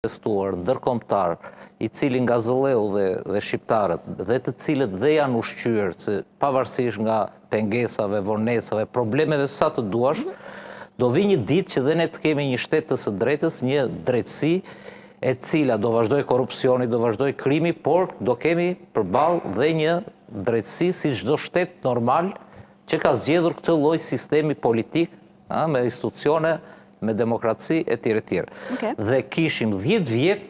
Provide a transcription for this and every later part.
investuar ndërkombëtar, i cili nga zëlleu dhe shqiptarët, dhe të cilët dhe janë ushqyer, se pavarësisht nga pengesave, vonesave, problemeve sa të duash, do vi një ditë që dhe ne të kemi një shtet të së drejtës, një drejtësi e cila do vazhdoj korupcioni, do vazhdoj krimi, por do kemi përballë dhe një drejtësi si çdo shtet normal që ka zgjedhur këtë lloj sistemi politik, me institucione, me demokraci e tjere tjere. Okay. Dhe kishim 10 vjet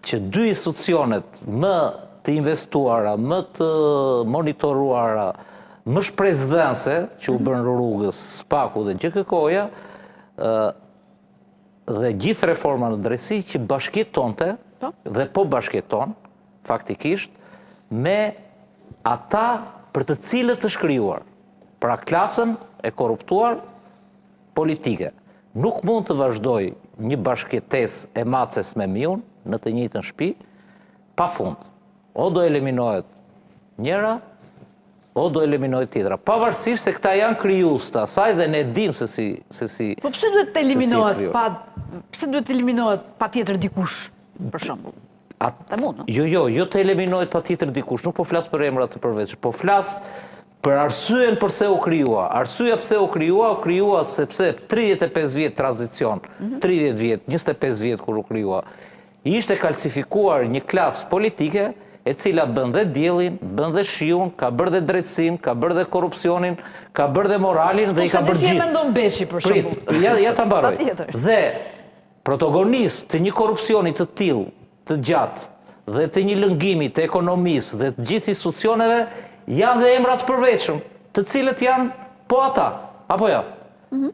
që dy institucionet më të investuara, më të monitoruara, më shpresdhënëse që u bën rrugës SPAK-u dhe GKK-ja, dhe gjithë reforma në drejtësi që bashkjetonte dhe po bashkjeton faktikisht me ata për të cilët të shkrijuar, pra klasën e korruptuar politike. Nuk mund të vazhdoj një bashkëjetesë e maces me miun në të njëjtën shtëpi pa fund. O do eliminohet njëra, o do eliminohet tjetra. Pavarësisht se këta janë krijues të asaj dhe ne dim se si. Po pse duhet të eliminohet pa tjetër dikush, për shembull? Jo të eliminohet pa tjetër dikush, nuk po flas për emra të përveçshëm, po flas për arsyen përse u krijua. Arsyeja pse u krijua sepse 35 vjet tranzicion, 30 vjet, 25 vjet kur u krijua, ishte kalcifikuar një klasë politike e cila bën dhe diellin, bën dhe shiun, ka bërë dhe drejtësinë, ka bërë dhe korrupsionin, ka bërë dhe moralin dhe i ka bërë gjithë. Po se mendon Beshi për shembull. Ja ta mbaroj. Dhe protagonist të një korrupsioni të tillë, të gjatë dhe të një lëngimi të ekonomisë dhe të gjithë institucioneve janë dhe emra të përveçshëm, të cilët janë po ata, apo jo?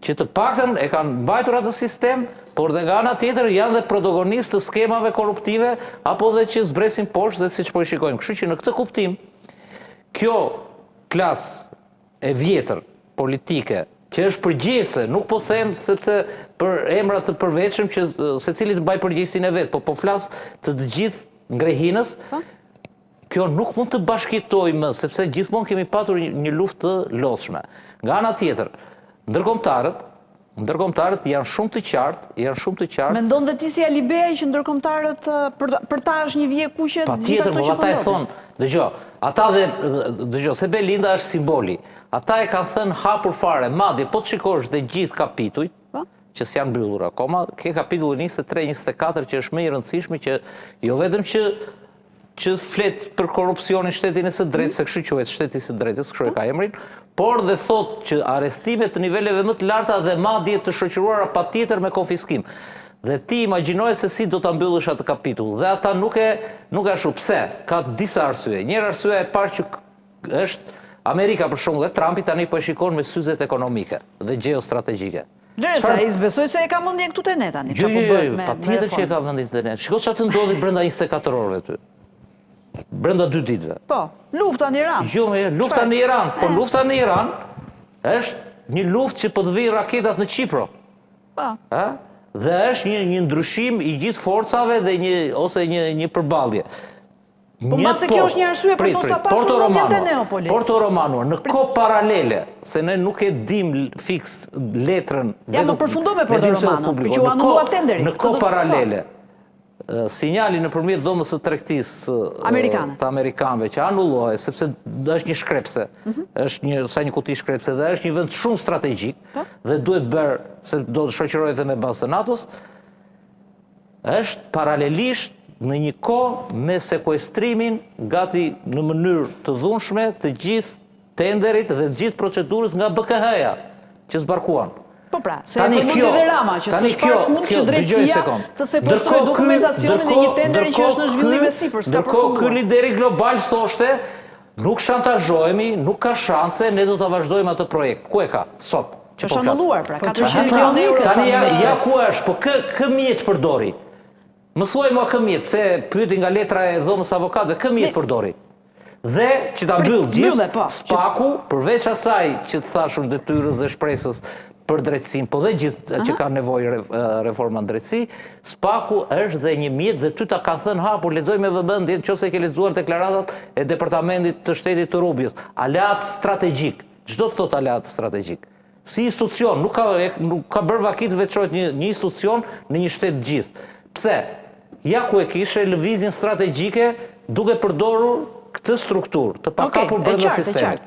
Që të paktën e kanë mbajtur atë sistem, por dhe nga ana tjetër janë dhe protagonistë të skemave korruptive, apo dhe që zbresin poshtë dhe siç po i shikojmë. Kështu që në këtë kuptim, kjo klasë e vjetër politike, që është përgjegjëse, nuk po them sepse për emra të përveçshëm që secili të mbaj përgjegjësinë e vet, po flas të gjithë ngrehinës. Kjo nuk mund të bashkëtojmë, sepse gjithmonë kemi patur një luftë të lodhshme. Nga ana tjetër, ndërkombëtarët janë shumë të qartë, Mendon dhe ti si Ali Beaj që ndërkombëtarët për ta është një vije kuqe patjetër, po ata e thonë, dëgjoj, se Belinda është simboli. Ata e kanë thënë hapur fare, madje po të shikosh dhe gjithë kapitujt, që s'janë mbyllur akoma, ke kapitulli 23-24 që është më i rëndësishmi që jo vetëm që flet për korrupsionin shtetin e së drejtës, se kështu quhet shteti i së drejtës, kështu e ka emrin, por dhe thot që arrestimet të niveleve më të larta dhe madje të shoqëruara patjetër me konfiskim. Dhe ti imagjinoje se si do ta mbyllësh atë kapitull. Dhe ata nuk e ashtu. Pse? Ka disa arsye. Njëra arsye e parë që është Amerika për shembull dhe Trumpi tani po e shikon me syzet ekonomike dhe gjeostrategjike. Lëresa, i zbesoj se e ka mendjen këtu te ne tani. Jo, patjetër që e ka mendjen te ne. Shiko çfarë ndodhi brenda 24 orëve ty. Brenda 2 ditëve. Po, lufta në Iran. Jo, lufta në Iran. Po lufta në Iran është një luftë që po të vijnë raketat në Kipro. Po. Dhe është një ndryshim i gjithë forcave dhe ose një përballje. Po mbase kjo është një arsye për mos ta pasur mendjen te Neapoli. Porto Romano, në kohë paralele, se ne nuk e dim fiks letrën. Ja, më përfundo me Porto Romano, që u anullua tenderi. Në kohë paralele, sinjali nëpërmjet dhomës së tregtisë të amerikanëve që anullohej sepse është një shkrepse, është një kuti shkrepse dhe është një vend shumë strategjik dhe duhet bërë se do të shoqërohet me bazën e NATO-s, është paralelisht në një kohë me sekuestrimin gati në mënyrë të dhunshme të gjithë tenderit dhe të gjithë procedurës nga BKH-ja që zbarkuan. Po pra, se e përmendi dhe Rama, që së shpart mund që drejtësia të sekuestroj dokumentacionin e një tenderi që është në zhvillim e sipër. Ndërkohë, ky lideri global thoshte, nuk shantazhohemi, nuk ka shanse, ne do ta vazhdojmë atë projekt. Ku e ka? Sot. Është anulluar, pra, 400 milionë euro. Tani ja ku është, po kë mjet përdori? Më thuaj mua kë mjet, se pyeti nga letra e dhomës avokatëve, kë mjet përdori? Dhe që ta mbyll gjithë SPAK-u, përveç asaj që të thashun detyrës dhe shpresës për drejtësinë, po dhe gjithë që ka nevojë reforma në drejtësi, SPAK-u është dhe një mjet dhe ty ta kanë thënë hapur, lexoj me vëmendje nëse ke lexuar deklaratat e Departamentit të Shtetit të Rubios. Aleat strategjik. Çdo të thotë aleat strategjik. Si institucion, nuk ka bërë vaki të veçohet një institucion në një shtet gjithë. Pse? Ja ku e kishe lëvizjen strategjike duke përdorur këtë strukturë të pakapur brenda sistemit.